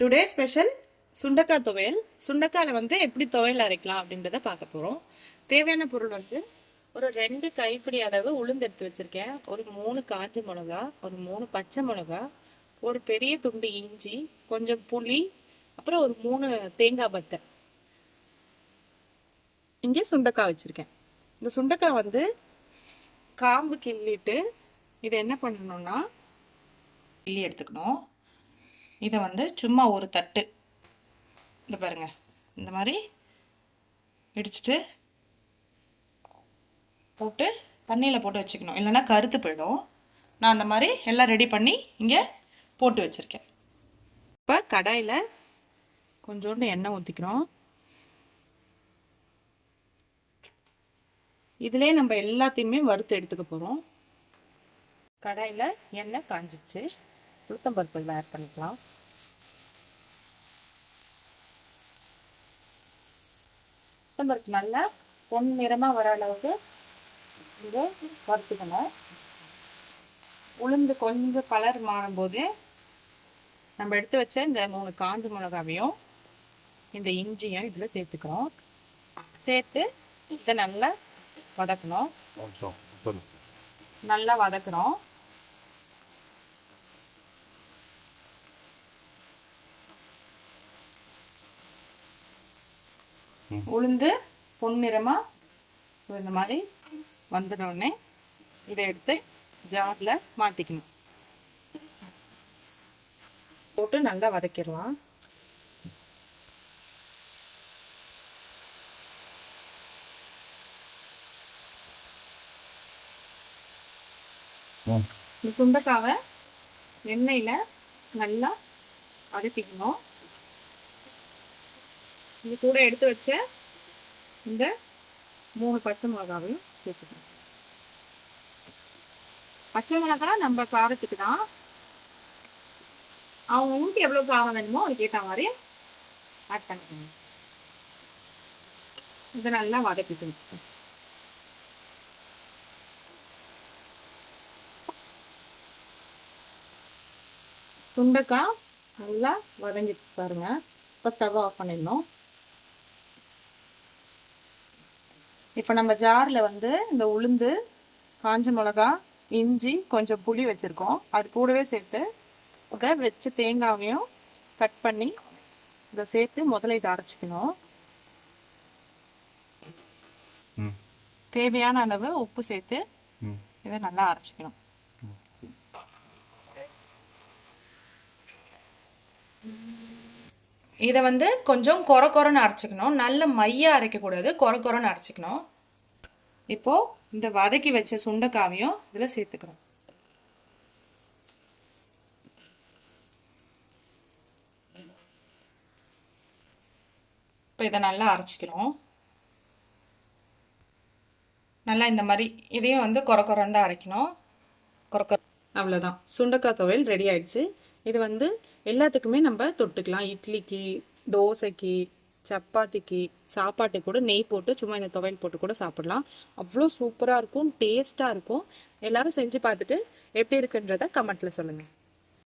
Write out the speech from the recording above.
Today special சுண்டக்காய் துவையல். சுண்டக்காயில் எப்படி துவையல் அரைக்கலாம் அப்படின்றத பார்க்க போகிறோம். தேவையான பொருள் ஒரு 2 கைப்பிடி அளவு உளுந்து எடுத்து வச்சிருக்கேன். ஒரு 3 காஞ்ச மிளகா, ஒரு 3 பச்சை மிளகா, ஒரு பெரிய துண்டு இஞ்சி, கொஞ்சம் புளி, அப்புறம் ஒரு 3 தேங்காய் பத்தை. இங்கே சுண்டக்காய் வச்சிருக்கேன். இந்த சுண்டக்காய் காம்பு கிள்ளிட்டு இதை என்ன பண்ணணும்னா கிள்ளி எடுத்துக்கணும். இதை சும்மா ஒரு தட்டு இந்த பாருங்க, இந்த மாதிரி இடிச்சிட்டு போட்டு தண்ணியில் போட்டு வச்சுக்கணும், இல்லைன்னா கருத்து போயிடும். நான் அந்த மாதிரி எல்லாம் ரெடி பண்ணி இங்கே போட்டு வச்சுருக்கேன். இப்போ கடாயில் கொஞ்சோண்டு எண்ணெய் ஊற்றிக்கிறோம். இதிலே நம்ம எல்லாத்தையுமே வறுத்து எடுத்துக்க போகிறோம். கடாயில் எண்ணெய் காஞ்சிச்சு. உளுத்தம்பருப்பு ஆட் பண்ணிக்கலாம். உளுத்தம்பருப்பு நல்லா பொன் நிறமாக வர அளவுக்கு இங்கே வறுத்துக்கணும். உளுந்து கொஞ்சம் கலர் மாறும்போது நம்ம எடுத்து வச்ச இந்த 3 காஞ்ச மிளகாவையும் இந்த இஞ்சியும் இதில் சேர்த்துக்கிறோம். சேர்த்து இதை நல்லா வதக்கணும். நல்லா வதக்குறோம். உளுந்து பொன்னிறமா இந்த மாதிரி வந்துடனே இதை எடுத்து ஜார்ல மாத்திக்கணும். போட்டு நல்லா வதக்கிடலாம். இந்த சுண்டைக்காவை எண்ணெயில நல்லா வதக்கிக்கணும். இது கூட எடுத்து வச்ச இந்த 3 பச்சை மிளகாவையும் சேர்த்துக்கணும். பச்சை மிளகாய் நம்ம காரத்துக்கு தான், அவங்களுக்கு எவ்வளவு காரம் வேணுமோ அதுக்கு ஏற்ற மாதிரி ஆட் பண்ணிக்கணும். இதை நல்லா வதக்கிக்கணும். சுண்டைக்காய் நல்லா வதங்கிட்டு பாருங்க. இப்போ ஸ்டவ் ஆஃப் பண்ணிடணும். இப்போ நம்ம ஜாரில் இந்த உளுந்து, காஞ்ச மிளகா, இஞ்சி, கொஞ்சம் புளி வச்சுருக்கோம். அது கூடவே சேர்த்து இதை வச்சு தேங்காவையும் கட் பண்ணி இதை சேர்த்து முதல்ல இதை அரைச்சிக்கணும். தேவையான அளவு உப்பு சேர்த்து இதை நல்லா அரைச்சிக்கணும். இதை கொஞ்சம் கொர கொரன்னு அரைச்சிக்கணும். நல்ல மையாக அரைக்கக்கூடாது, கொர கொரன்னு அரைச்சிக்கணும். இப்போ இந்த வதக்கி வச்ச சுண்டைக்காவையும் இதில் சேர்த்துக்கிறோம். இப்போ இதை நல்லா அரைச்சிக்கிறோம். நல்லா இந்த மாதிரி இதையும் கொர கொரன்னு தான் அரைக்கணும். அவ்வளோதான், சுண்டைக்காய் துவையல் ரெடி ஆயிடுச்சு. இது எல்லாத்துக்குமே நம்ம தொட்டுக்கலாம். இட்லிக்கு, தோசைக்கு, சப்பாத்திக்கு, சாப்பாட்டுக்கு கூட நெய் போட்டு சும்மா இந்த துவையல் போட்டு கூட சாப்பிடலாம். அவ்வளோ சூப்பராக இருக்கும், டேஸ்ட்டாக இருக்கும். எல்லாரும் செஞ்சு பார்த்துட்டு எப்படி இருக்குன்றத கமெண்ட்டில் சொல்லுங்கள்.